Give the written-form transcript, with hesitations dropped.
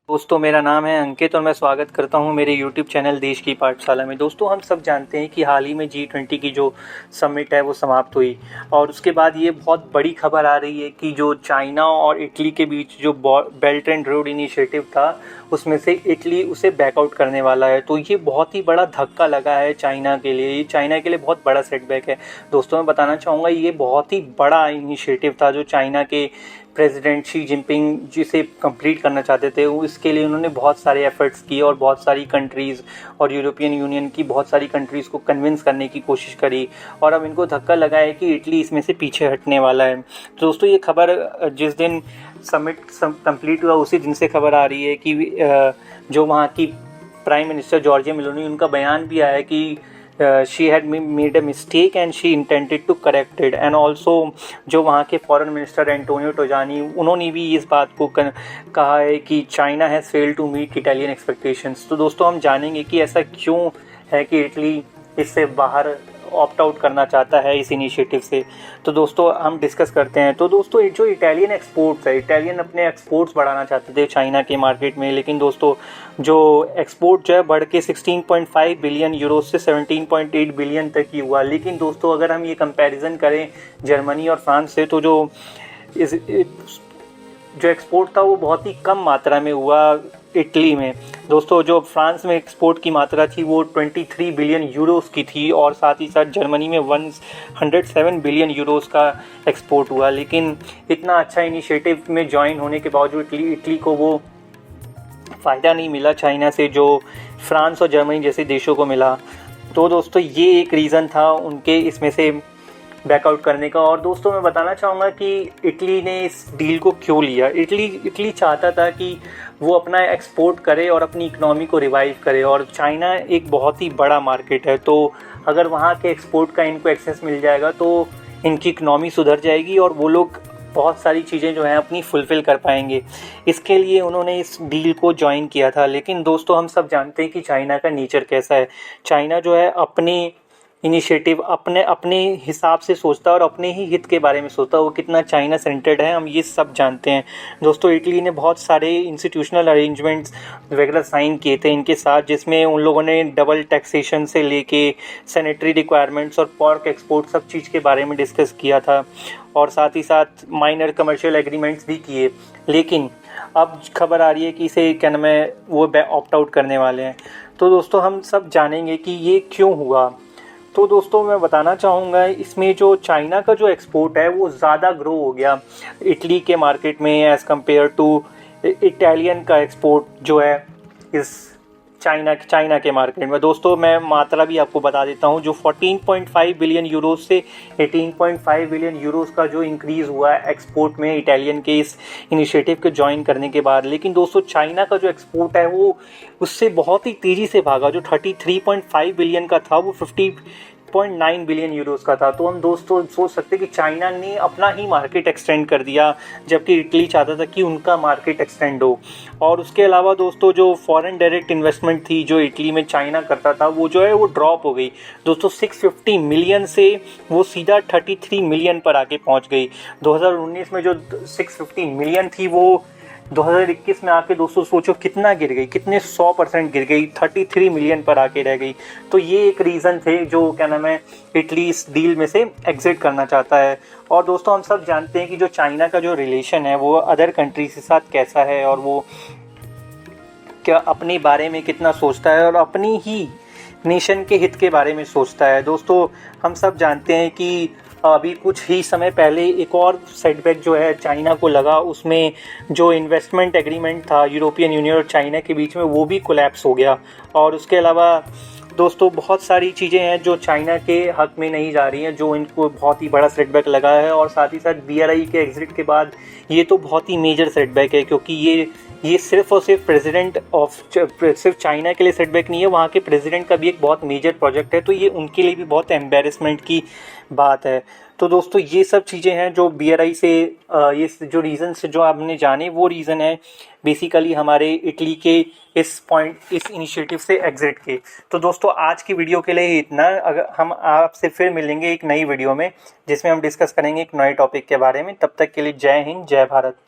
दोस्तों, मेरा नाम है अंकित और मैं स्वागत करता हूं मेरे YouTube चैनल देश की पाठशाला में। दोस्तों, हम सब जानते हैं कि हाल ही में G20 की जो समिट है वो समाप्त हुई और उसके बाद ये बहुत बड़ी खबर आ रही है कि जो चाइना और इटली के बीच जो बेल्ट एंड रोड इनिशिएटिव था उसमें से इटली उसे बैकआउट करने वाला है। तो ये बहुत ही बड़ा धक्का लगा है चाइना के लिए। ये चाइना के लिए बहुत बड़ा सेटबैक है। दोस्तों, मैं बताना चाहूँगा ये बहुत ही बड़ा इनिशिएटिव था जो चाइना के प्रेसिडेंट शी जिनपिंग जिसे कंप्लीट करना चाहते थे। वो इसके लिए उन्होंने बहुत सारे एफर्ट्स किए और बहुत सारी कंट्रीज़ और यूरोपियन यूनियन की बहुत सारी कंट्रीज़ को कन्विंस करने की कोशिश करी और अब इनको धक्का लगा है कि इटली इसमें से पीछे हटने वाला है। तो दोस्तों, ये खबर जिस दिन समिट कंप्लीट हुआ उसी दिन से खबर आ रही है कि जो वहाँ की प्राइम मिनिस्टर जॉर्जिया मेलोनी, उनका बयान भी आया कि she had made a mistake and she intended to correct it। and also जो वहाँ के फॉरेन मिनिस्टर एंटोनियो टोजानी, उन्होंने भी इस बात को कहा है कि China has failed to meet Italian expectations. तो दोस्तों, हम जानेंगे कि ऐसा क्यों है कि इटली इससे बाहर ऑप्ट आउट करना चाहता है इस इनिशिएटिव से। तो दोस्तों, हम डिस्कस करते हैं। तो दोस्तों, जो इटालियन एक्सपोर्ट्स है, इटालियन अपने एक्सपोर्ट्स बढ़ाना चाहते थे चाइना के मार्केट में, लेकिन दोस्तों जो एक्सपोर्ट जो है बढ़ के 16.5 बिलियन यूरो से 17.8 बिलियन तक ही हुआ। लेकिन दोस्तों, अगर हम ये कंपैरिजन करें जर्मनी और फ्रांस से, तो जो एक्सपोर्ट था वो बहुत ही कम मात्रा में हुआ इटली में। दोस्तों, जो फ्रांस में एक्सपोर्ट की मात्रा थी वो 23 बिलियन यूरोस की थी और साथ ही साथ जर्मनी में 107 बिलियन यूरोस का एक्सपोर्ट हुआ। लेकिन इतना अच्छा इनिशिएटिव में ज्वाइन होने के बावजूद इटली को वो फ़ायदा नहीं मिला चाइना से जो फ्रांस और जर्मनी जैसे देशों को मिला। तो दोस्तों, ये एक रीज़न था उनके इसमें से बैकआउट करने का। और दोस्तों, मैं बताना चाहूँगा कि इटली ने इस डील को क्यों लिया। इटली चाहता था कि वो अपना एक्सपोर्ट करे और अपनी इकनॉमी को रिवाइव करे, और चाइना एक बहुत ही बड़ा मार्केट है। तो अगर वहाँ के एक्सपोर्ट का इनको एक्सेस मिल जाएगा तो इनकी इकनॉमी सुधर जाएगी और वो लोग बहुत सारी चीज़ें जो हैं अपनी फुलफ़िल कर पाएंगे। इसके लिए उन्होंने इस डील को ज्वाइन किया था। लेकिन दोस्तों, हम सब जानते हैं कि चाइना का नेचर कैसा है। चाइना जो है अपनी इनिशिएटिव अपने हिसाब से सोचता है और अपने ही हित के बारे में सोचता है। वो कितना चाइना सेंटर्ड है हम ये सब जानते हैं। दोस्तों, इटली ने बहुत सारे इंस्टीट्यूशनल अरेंजमेंट्स वगैरह साइन किए थे इनके साथ, जिसमें उन लोगों ने डबल टैक्सेशन से लेके सैनिटरी रिक्वायरमेंट्स और पोर्क एक्सपोर्ट सब चीज़ के बारे में डिस्कस किया था और साथ ही साथ माइनर कमर्शियल एग्रीमेंट्स भी किए। लेकिन अब खबर आ रही है कि इसे क्या नाम है वो ऑप्ट आउट करने वाले हैं। तो दोस्तों, हम सब जानेंगे कि ये क्यों हुआ। तो दोस्तों, मैं बताना चाहूँगा इसमें जो चाइना का जो एक्सपोर्ट है वो ज़्यादा ग्रो हो गया इटली के मार्केट में एज़ कम्पेयर टू इटालियन का एक्सपोर्ट जो है इस चाइना के मार्केट में। दोस्तों, मैं मात्रा भी आपको बता देता हूँ। जो 14.5 बिलियन यूरोस से 18.5 बिलियन यूरोस का जो इंक्रीज़ हुआ है एक्सपोर्ट में इटालियन के इस इनिशिएटिव के ज्वाइन करने के बाद। लेकिन दोस्तों, चाइना का जो एक्सपोर्ट है वो उससे बहुत ही तेज़ी से भागा। जो 33.5 बिलियन का था वो 50.9 बिलियन यूरोस का था। तो हम दोस्तों सोच सकते हैं कि चाइना ने अपना ही मार्केट एक्सटेंड कर दिया, जबकि इटली चाहता था कि उनका मार्केट एक्सटेंड हो। और उसके अलावा दोस्तों, जो फॉरेन डायरेक्ट इन्वेस्टमेंट थी जो इटली में चाइना करता था वो जो है वो ड्रॉप हो गई। दोस्तों, 650 मिलियन से वो सीधा 33 मिलियन पर आके पहुंच गई। 2019 में जो 650 मिलियन थी वो 2021 में आके दोस्तों सोचो कितना गिर गई, कितने 100% गिर गई, 33 मिलियन पर आके रह गई। तो ये एक रीज़न थे जो क्या नाम है इटली इस डील में से एग्जिट करना चाहता है। और दोस्तों, हम सब जानते हैं कि जो चाइना का जो रिलेशन है वो अदर कंट्रीज के साथ कैसा है और वो क्या अपने बारे में कितना सोचता है और अपनी ही नेशन के हित के बारे में सोचता है। दोस्तों, हम सब जानते हैं कि अभी कुछ ही समय पहले एक और सेटबैक जो है चाइना को लगा, उसमें जो इन्वेस्टमेंट एग्रीमेंट था यूरोपियन यूनियन और चाइना के बीच में वो भी कोलैप्स हो गया। और उसके अलावा दोस्तों, बहुत सारी चीज़ें हैं जो चाइना के हक में नहीं जा रही हैं, जो इनको बहुत ही बड़ा सेटबैक लगा है। और साथ ही साथ BRI के एग्जिट के बाद ये तो बहुत ही मेजर सेटबैक है, क्योंकि ये सिर्फ और सिर्फ सिर्फ चाइना के लिए सेटबैक नहीं है, वहाँ के प्रेसिडेंट का भी एक बहुत मेजर प्रोजेक्ट है। तो ये उनके लिए भी बहुत एम्बेरसमेंट की बात है। तो दोस्तों, ये सब चीज़ें हैं जो BRI से ये जो रीज़न से जो आपने जाने वो रीज़न है बेसिकली हमारे इटली के इस इनिशिएटिव से एग्जिट के। तो दोस्तों, आज की वीडियो के लिए इतना। अगर हम आपसे फिर मिलेंगे एक नई वीडियो में जिसमें हम डिस्कस करेंगे एक नए टॉपिक के बारे में। तब तक के लिए जय हिंद, जय भारत।